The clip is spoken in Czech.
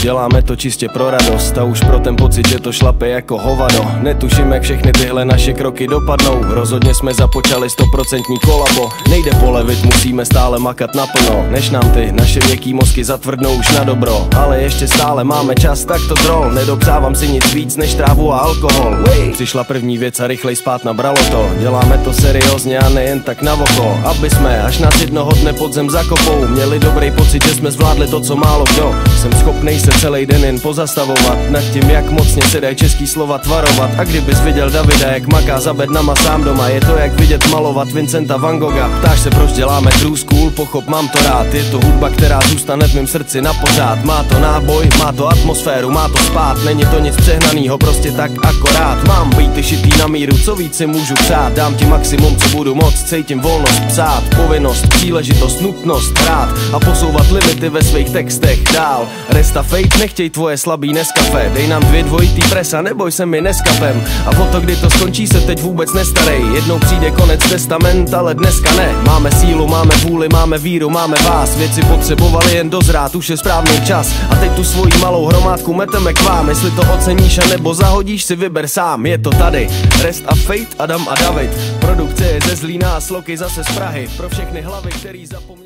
Děláme to čistě pro radost a už pro ten pocit, že to šlape jako hovado. Netuším, jak všechny tyhle naše kroky dopadnou. Rozhodně jsme započali 100% kolabo. Nejde polevit, musíme stále makat naplno, než nám ty naše měkký mozky zatvrdnou už na dobro. Ale ještě stále máme čas, tak to drol. Nedopřávám si nic víc než trávu a alkohol. Přišla první věc a rychlej spát nabralo to. Děláme to seriózně a nejen tak na oko, aby jsme až nás jednoho dne pod zem zakopou měli dobrý pocit, že jsme zvládli to, co málo kdo. Jsem schopnej se celý den jen pozastavovat nad tím, jak mocně se dají český slova tvarovat. A kdybys viděl Davida, jak maká za bednama sám doma, je to jak vidět malovat Vincenta van Gogha. Ptáš se, proč děláme true school, pochop, mám to rád. Je to hudba, která zůstane v mém srdci na pořád. Má to náboj, má to atmosféru, má to spát. Není to nic přehnanýho, prostě tak akorát. Mám beaty šitý na míru, co víc si můžu přát. Dám ti maximum, co budu moc, cítím volnost psát. Povinnost, příležitost, nutnost hrát a posouvat limity ve svých textech dál. Resta fate, nechtěj tvoje slabý Nescafé. Dej nám 2 dvojitý presa, neboj se mi neskapem. A o to, kdy to skončí, se teď vůbec nestarej. Jednou přijde konec testament, ale dneska ne. Máme sílu, máme vůli, máme víru, máme vás. Věci potřebovali jen dozrát, už je správný čas. A teď tu svoji malou hromádku meteme k vám. Jestli to oceníš a nebo zahodíš, si vyber sám. Je to tady, Rest a Fate, Adam a David. Produkce je ze Zlína a Sloky zase z Prahy. Pro všechny hlavy, který zapomněli.